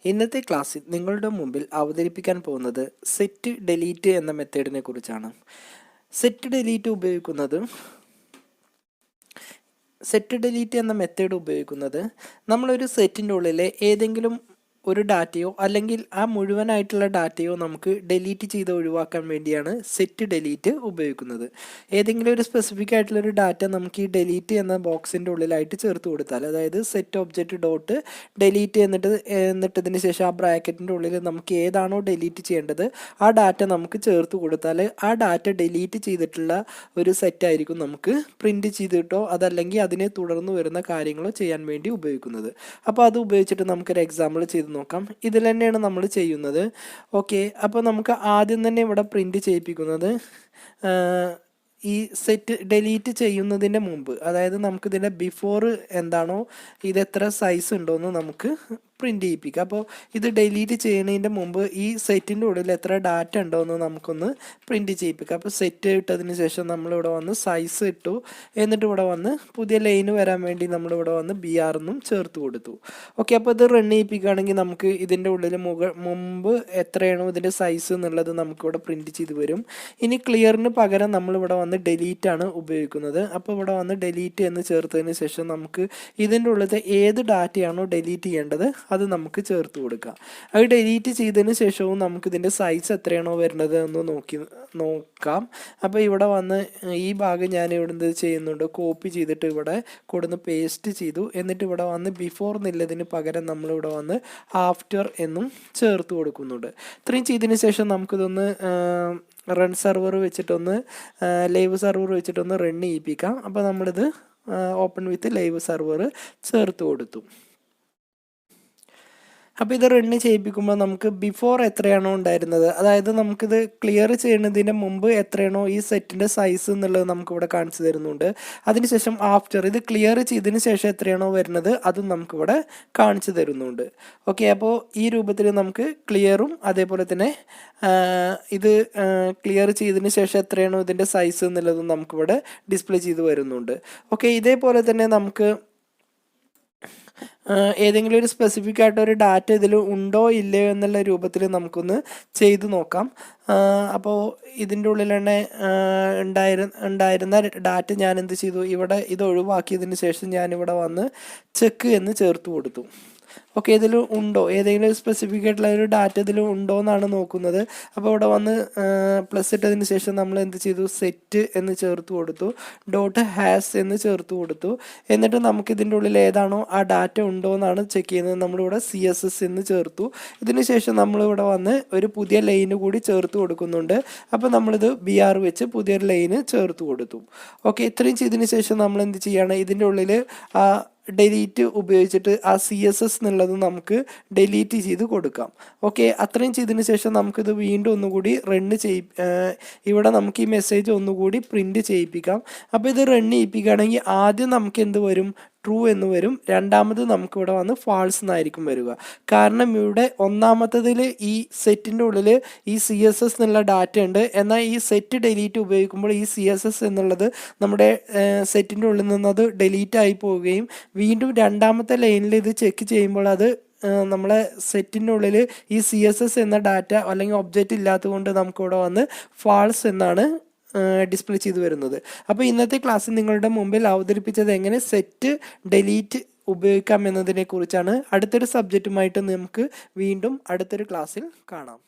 ഇന്നത്തെ ക്ലാസ്സിൽ നിങ്ങളുടെ മുമ്പിൽ അവതരിപ്പിക്കാൻ പോകുന്നത് സെറ്റ് ഡിലീറ്റ് എന്ന മെത്തേഡിനെ കുറിച്ചാണ്. സെറ്റ് ഡിലീറ്റ് എന്ന മെത്തേഡ് ഉപയോഗിക്കുന്നത് നമ്മളൊരു സെറ്റിൻ്റെ ഉള്ളിലെ ഏതെങ്കിലും ഒരു ഡാറ്റയോ അല്ലെങ്കിൽ ആ മുഴുവനായിട്ടുള്ള ഡാറ്റയോ നമുക്ക് ഡിലീറ്റ് ചെയ്ത് ഒഴിവാക്കാൻ വേണ്ടിയാണ് സെറ്റ് ഡിലീറ്റ് ഉപയോഗിക്കുന്നത്. ഏതെങ്കിലും ഒരു സ്പെസിഫിക് ആയിട്ടുള്ളൊരു ഡാറ്റ നമുക്ക് ഈ ഡിലീറ്റ് എന്ന ബോക്സിൻ്റെ ഉള്ളിലായിട്ട് ചേർത്ത് കൊടുത്താൽ, അതായത് സെറ്റ് ഒബ്ജക്റ്റ് ഡോട്ട് ഡിലീറ്റ് എന്നിട്ടതിന് ശേഷം ആ ബ്രാക്കറ്റിൻ്റെ ഉള്ളിൽ നമുക്ക് ഏതാണോ ഡിലീറ്റ് ചെയ്യേണ്ടത് ആ ഡാറ്റ നമുക്ക് ചേർത്ത് കൊടുത്താൽ ആ ഡാറ്റ ഡിലീറ്റ് ചെയ്തിട്ടുള്ള ഒരു സെറ്റായിരിക്കും നമുക്ക് പ്രിൻറ്റ് ചെയ്തിട്ടോ അതല്ലെങ്കിൽ അതിനെ തുടർന്ന് വരുന്ന കാര്യങ്ങളോ ചെയ്യാൻ വേണ്ടി ഉപയോഗിക്കുന്നത്. അപ്പോൾ അത് ഉപയോഗിച്ചിട്ട് നമുക്കൊരു എക്സാമ്പിൾ ചെയ്ത് നോക്കാം. ഇതിൽ തന്നെയാണ് നമ്മൾ ചെയ്യുന്നത്. ഓക്കെ, അപ്പോൾ നമുക്ക് ആദ്യം തന്നെ ഇവിടെ പ്രിന്റ് ചെയ്യിപ്പിക്കുന്നത് ഈ സെറ്റ് ഡിലീറ്റ് ചെയ്യുന്നതിൻ്റെ മുമ്പ്, അതായത് നമുക്കിതിൻ്റെ ബിഫോർ എന്താണോ ഇത് എത്ര സൈസ് ഉണ്ടോയെന്ന് നമുക്ക് പ്രിന്റ് ചെയ്യിപ്പിക്കുക. അപ്പോൾ ഇത് ഡിലീറ്റ് ചെയ്യുന്നതിൻ്റെ മുമ്പ് ഈ സെറ്റിൻ്റെ ഉള്ളിൽ എത്ര ഡാറ്റ ഉണ്ടോയെന്ന് നമുക്കൊന്ന് പ്രിന്റ് ചെയ്യിപ്പിക്കുക. അപ്പോൾ സെറ്റ് ഇട്ടതിന് ശേഷം നമ്മളിവിടെ വന്ന് സൈസ് ഇട്ടു. എന്നിട്ട് ഇവിടെ വന്ന് പുതിയ ലൈന് വരാൻ വേണ്ടി നമ്മളിവിടെ വന്ന് BR എന്നും ചേർത്ത് കൊടുത്തു. ഓക്കെ, അപ്പോൾ ഇത് റൺ ചെയ്യിപ്പിക്കുകയാണെങ്കിൽ നമുക്ക് ഇതിൻ്റെ ഉള്ളിൽ മുമ്പ് എത്രയാണോ ഇതിൻ്റെ സൈസ് എന്നുള്ളത് നമുക്കിവിടെ പ്രിന്റ് ചെയ്ത് വരും. ഇനി ക്ലിയറിന് പകരം നമ്മളിവിടെ വന്ന് ഡിലീറ്റ് ആണ് ഉപയോഗിക്കുന്നത്. അപ്പോൾ ഇവിടെ വന്ന് ഡിലീറ്റ് എന്ന് ചേർത്തതിന് ശേഷം നമുക്ക് ഇതിൻ്റെ ഉള്ളിലത്തെ ഏത് ഡാറ്റയാണോ ഡിലീറ്റ് ചെയ്യേണ്ടത് അത് നമുക്ക് ചേർത്ത് കൊടുക്കാം. അത് ഡിലീറ്റ് ചെയ്തതിന് ശേഷവും നമുക്കിതിൻ്റെ സൈസ് എത്രയാണോ വരുന്നത് എന്ന് നോക്കാം. അപ്പോൾ ഇവിടെ വന്ന് ഈ ഭാഗം ഞാൻ ഇവിടെ എന്ത് ചെയ്യുന്നുണ്ട്, കോപ്പി ചെയ്തിട്ട് ഇവിടെ കൊടുന്ന് പേസ്റ്റ് ചെയ്തു. എന്നിട്ട് ഇവിടെ വന്ന് ബിഫോർ എന്നുള്ളതിന് പകരം നമ്മളിവിടെ വന്ന് ആഫ്റ്റർ എന്നും ചേർത്ത് കൊടുക്കുന്നുണ്ട്. ഇത്രയും ചെയ്തതിന് ശേഷം നമുക്കിതൊന്ന് റൺ സെർവർ വെച്ചിട്ടൊന്ന് ലൈവ് സെർവർ വെച്ചിട്ടൊന്ന് റൺ ചെയ്യിപ്പിക്കാം. അപ്പോൾ നമ്മളിത് ഓപ്പൺ വിത്ത് ലൈവ് സെർവർ ചേർത്ത് കൊടുത്തു. അപ്പോൾ ഇത് റണ്ണ് ചെയ്യിപ്പിക്കുമ്പോൾ നമുക്ക് ബിഫോർ എത്രയാണോ ഉണ്ടായിരുന്നത്, അതായത് നമുക്കിത് ക്ലിയർ ചെയ്യുന്നതിന് മുമ്പ് എത്രയാണോ ഈ സെറ്റിൻ്റെ സൈസ് എന്നുള്ളത് നമുക്കിവിടെ കാണിച്ചു തരുന്നുണ്ട്. അതിനുശേഷം ആഫ്റ്റർ ഇത് ക്ലിയർ ചെയ്തതിന് ശേഷം എത്രയാണോ വരുന്നത് അതും നമുക്കിവിടെ കാണിച്ചു തരുന്നുണ്ട്. ഓക്കെ, അപ്പോൾ ഈ രൂപത്തിൽ നമുക്ക് ക്ലിയറും അതേപോലെ തന്നെ ഇത് ക്ലിയർ ചെയ്തതിന് ശേഷം എത്രയാണോ ഇതിൻ്റെ സൈസ് എന്നുള്ളതും നമുക്കിവിടെ ഡിസ്പ്ലേ ചെയ്ത് വരുന്നുണ്ട്. ഓക്കെ, ഇതേപോലെ തന്നെ നമുക്ക് ഏതെങ്കിലും ഒരു സ്പെസിഫിക് ആയിട്ട് ഒരു ഡാറ്റ ഇതിൽ ഉണ്ടോ ഇല്ലയോ എന്നുള്ള രൂപത്തിൽ നമുക്കൊന്ന് ചെയ്തു നോക്കാം. അപ്പോൾ ഇതിൻ്റെ ഉള്ളിൽ തന്നെ ഉണ്ടായിരുന്ന ഡാറ്റ ഞാൻ എന്ത് ചെയ്തു, ഇവിടെ ഇത് ഒഴിവാക്കിയതിന് ശേഷം ഞാനിവിടെ വന്ന് ചെക്ക് എന്ന് ചേർത്ത് കൊടുത്തു. ഓക്കെ, ഇതിൽ ഉണ്ടോ ഏതെങ്കിലും സ്പെസിഫിക് ആയിട്ടുള്ള ഒരു ഡാറ്റ ഇതിൽ ഉണ്ടോ എന്നാണ് നോക്കുന്നത്. അപ്പോൾ ഇവിടെ വന്ന് പ്ലസ് ഇട്ടതിന് ശേഷം നമ്മൾ എന്ത് ചെയ്തു, സെറ്റ് എന്ന് ചേർത്ത് കൊടുത്തു, ഡോട്ട് ഹാസ് എന്ന് ചേർത്ത് കൊടുത്തു. എന്നിട്ട് നമുക്ക് ഇതിൻ്റെ ഉള്ളിൽ ഏതാണോ ആ ഡാറ്റ ഉണ്ടോ എന്നാണ് ചെക്ക് ചെയ്യുന്നത്. നമ്മളിവിടെ CSS എന്ന് ചേർത്തു. ഇതിന് ശേഷം നമ്മളിവിടെ വന്ന് ഒരു പുതിയ ലൈന് കൂടി ചേർത്ത് കൊടുക്കുന്നുണ്ട്. അപ്പോൾ നമ്മളിത് BR വെച്ച് പുതിയൊരു ലൈന് ചേർത്ത് കൊടുത്തു. ഓക്കെ, ഇത്രയും ചെയ്തതിന് ശേഷം നമ്മൾ എന്ത് ചെയ്യാണ്, ഇതിൻ്റെ ഉള്ളിൽ ആ ഡിലീറ്റ് ഉപയോഗിച്ചിട്ട് ആ CSS എന്നുള്ളത് നമുക്ക് ഡിലീറ്റ് ചെയ്ത് കൊടുക്കാം. ഓക്കെ, അത്രയും ചെയ്തതിന് ശേഷം നമുക്കിത് വീണ്ടും ഒന്നുകൂടി ഇവിടെ നമുക്ക് ഈ മെസ്സേജ് ഒന്നുകൂടി പ്രിന്റ് ചെയ്യിപ്പിക്കാം. അപ്പോൾ ഇത് റൺ ചെയ്യിപ്പിക്കുകയാണെങ്കിൽ ആദ്യം നമുക്ക് എന്ത് വരും, ട്രൂ എന്ന് വരും. രണ്ടാമത് നമുക്കിവിടെ വന്ന് ഫാൾസ് എന്നായിരിക്കും വരിക. കാരണം ഇവിടെ ഒന്നാമത്തതിൽ ഈ സെറ്റിൻ്റെ ഉള്ളിൽ ഈ CSS എന്നുള്ള ഡാറ്റ ഉണ്ട്. എന്നാൽ ഈ സെറ്റ് ഡിലീറ്റ് ഉപയോഗിക്കുമ്പോൾ ഈ CSS എന്നുള്ളത് നമ്മുടെ സെറ്റിൻ്റെ ഉള്ളിൽ നിന്നത് ഡിലീറ്റ് ആയി പോവുകയും വീണ്ടും രണ്ടാമത്തെ ലൈനിൽ ഇത് ചെക്ക് ചെയ്യുമ്പോൾ അത് നമ്മളെ സെറ്റിൻ്റെ ഉള്ളിൽ ഈ CSS എന്ന ഡാറ്റ അല്ലെങ്കിൽ ഒബ്ജക്റ്റ് ഇല്ലാത്തത് കൊണ്ട് നമുക്കിവിടെ വന്ന് ഫാൾസ് എന്നാണ് ഡിസ്പ്ലേ ചെയ്ത് വരുന്നത്. അപ്പോൾ ഇന്നത്തെ ക്ലാസ്സിൽ നിങ്ങളുടെ മുമ്പിൽ അവതരിപ്പിച്ചത് എങ്ങനെ സെറ്റ് ഡിലീറ്റ് ഉപയോഗിക്കാം എന്നതിനെ കുറിച്ചാണ്. അടുത്തൊരു സബ്ജക്റ്റുമായിട്ട് നമുക്ക് വീണ്ടും അടുത്തൊരു ക്ലാസ്സിൽ കാണാം.